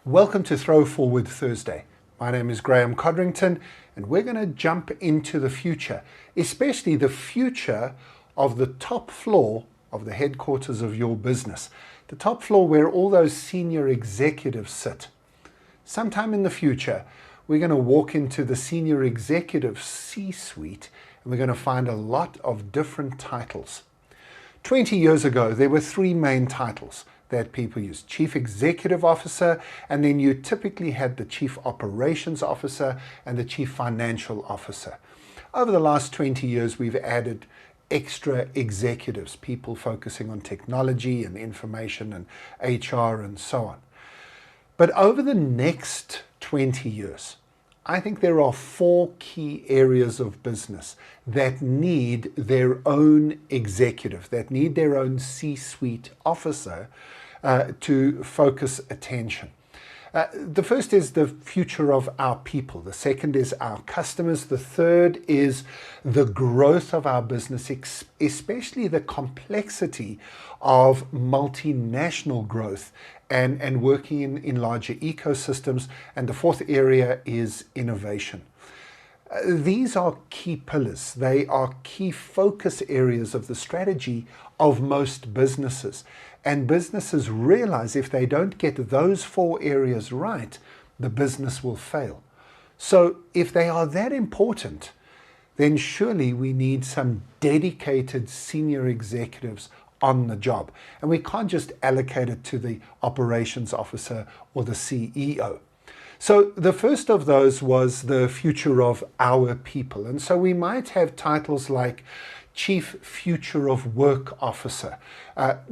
Welcome to Throwforward Thursday. My name is Graeme and we're going to jump into the future, especially the future of the top floor of the headquarters of your business, the top floor where all those senior executives sit. Sometime in the future, we're going to walk into the senior executive C-suite and we're going to find a lot of different titles. 20 years ago, there were three main titles that people used: Chief Executive Officer, and then you typically had the Chief Operations Officer and the Chief Financial Officer. Over the last 20 years, we've added extra executives, people focusing on technology and information and HR and so on. But over the next 20 years, I think there are four key areas of business that need their own executive, that need their own C-suite officer to focus attention. The first is the future of our people. The second is our customers. The third is the growth of our business, especially the complexity of multinational growth and working in larger ecosystems. And the fourth area is innovation. These are key pillars. They are key focus areas of the strategy of most businesses. And businesses realize if they don't get those four areas right, the business will fail. So if they are that important, then surely we need some dedicated senior executives on the job. And we can't just allocate it to the operations officer or the CEO. So the first of those was the future of our people. And so we might have titles like Chief Future of Work Officer,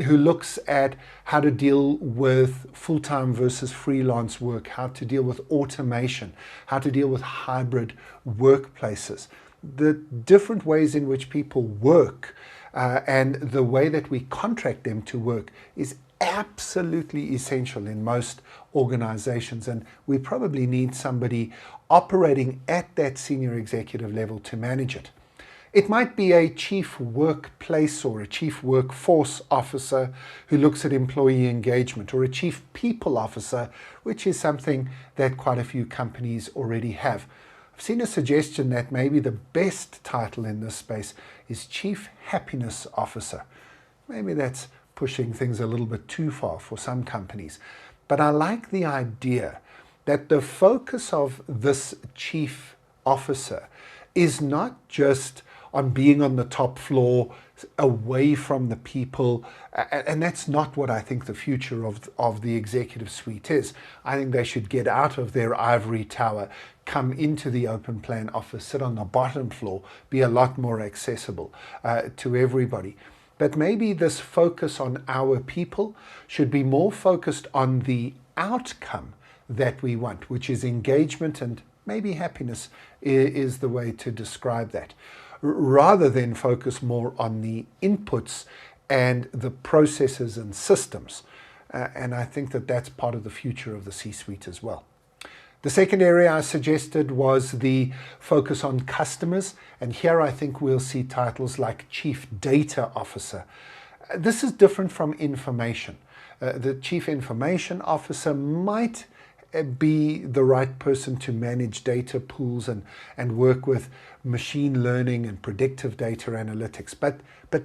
who looks at how to deal with full-time versus freelance work, how to deal with automation, how to deal with hybrid workplaces, the different ways in which people work and the way that we contract them to work is absolutely essential in most organizations, and we probably need somebody operating at that senior executive level to manage it. It might be a chief workplace or a chief workforce officer who looks at employee engagement, or a chief people officer, which is something that quite a few companies already have. I've seen a suggestion that maybe the best title in this space is Chief Happiness Officer. Maybe that's pushing things a little bit too far for some companies. But I like the idea that the focus of this chief officer is not just on being on the top floor, away from the people, and that's not what I think the future of the executive suite is. I think they should get out of their ivory tower, come into the open plan office, sit on the bottom floor, be a lot more accessible to everybody. But maybe this focus on our people should be more focused on the outcome that we want, which is engagement, and maybe happiness is the way to describe that, rather than focus more on the inputs and the processes and systems. And I think that that's part of the future of the C-suite as well. The second area I suggested was the focus on customers. And here I think we'll see titles like Chief Data Officer. This is different from information. The Chief Information Officer might be the right person to manage data pools and work with machine learning and predictive data analytics. But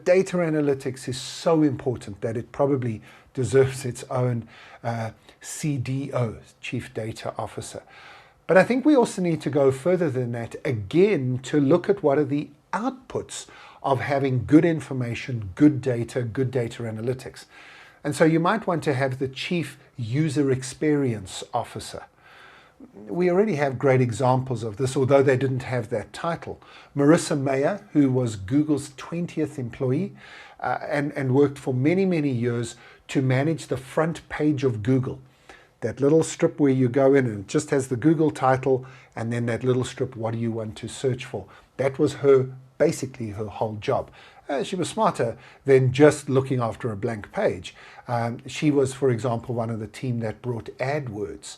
data analytics is so important that it probably deserves its own CDO, Chief Data Officer. But I think we also need to go further than that, again, to look at what are the outputs of having good information, good data analytics. And so you might want to have the Chief User Experience Officer. We already have great examples of this, although they didn't have that title. Marissa Mayer, who was Google's 20th employee and worked for many, many years to manage the front page of Google. That little strip where you go in and it just has the Google title, and then that little strip, what do you want to search for? That was basically her whole job. She was smarter than just looking after a blank page. She was, for example, one of the team that brought AdWords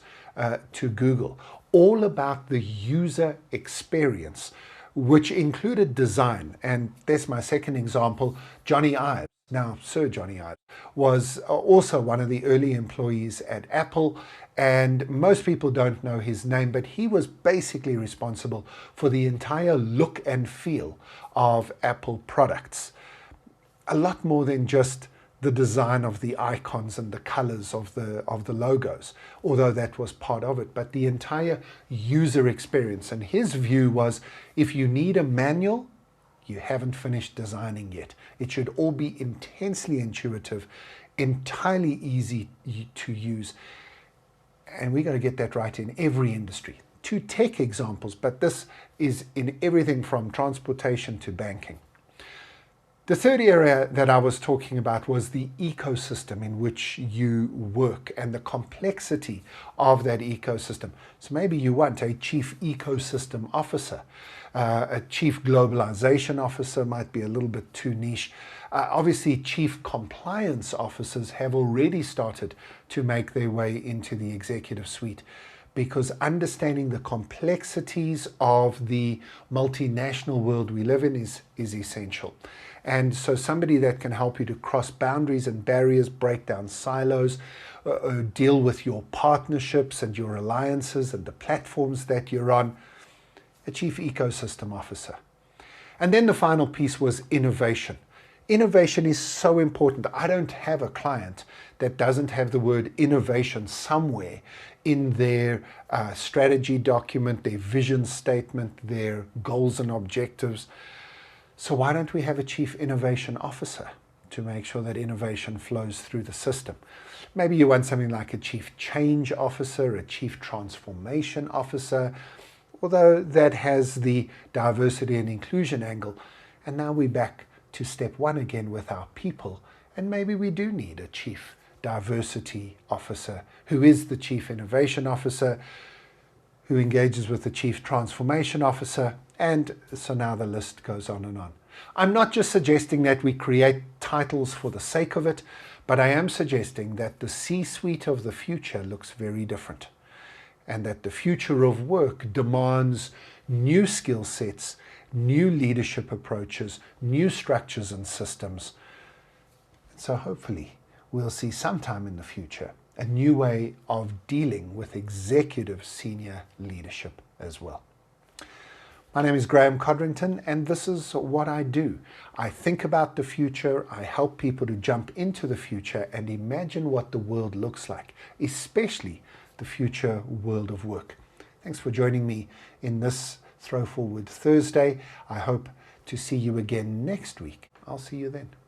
to Google, all about the user experience, which included design. And there's my second example, Johnny Ive. Now, Sir Johnny Ive was also one of the early employees at Apple And most people don't know his name, but he was basically responsible for the entire look and feel of Apple products. A lot more than just the design of the icons and the colors of the logos, although that was part of it, but the entire user experience. And his view was, if you need a manual, you haven't finished designing yet. It should all be intensely intuitive, entirely easy to use. And we got to get that right in every industry. 2 tech examples, but this is in everything from transportation to banking. The third area that I was talking about was the ecosystem in which you work and the complexity of that ecosystem. So maybe you want a chief ecosystem officer. A chief globalization officer might be a little bit too niche. Obviously, chief compliance officers have already started to make their way into the executive suite, because understanding the complexities of the multinational world we live in is essential. And so somebody that can help you to cross boundaries and barriers, break down silos, deal with your partnerships and your alliances and the platforms that you're on, a chief ecosystem officer. And then the final piece was innovation. Innovation is so important. I don't have a client that doesn't have the word innovation somewhere in their strategy document, their vision statement, their goals and objectives. So why don't we have a chief innovation officer to make sure that innovation flows through the system? Maybe you want something like a chief change officer, a chief transformation officer, although that has the diversity and inclusion angle. And now we're back to step 1 again with our people. And maybe we do need a chief diversity officer who is the chief innovation officer, who engages with the chief transformation officer, and so now the list goes on and on. I'm not just suggesting that we create titles for the sake of it, but I am suggesting that the C-suite of the future looks very different, and that the future of work demands new skill sets, new leadership approaches, new structures and systems. So hopefully we'll see sometime in the future a new way of dealing with executive senior leadership as well. My name is Graeme Codrington, and this is what I do. I think about the future, I help people to jump into the future and imagine what the world looks like, especially the future world of work. Thanks for joining me in this Throwforward Thursday. I hope to see you again next week. I'll see you then.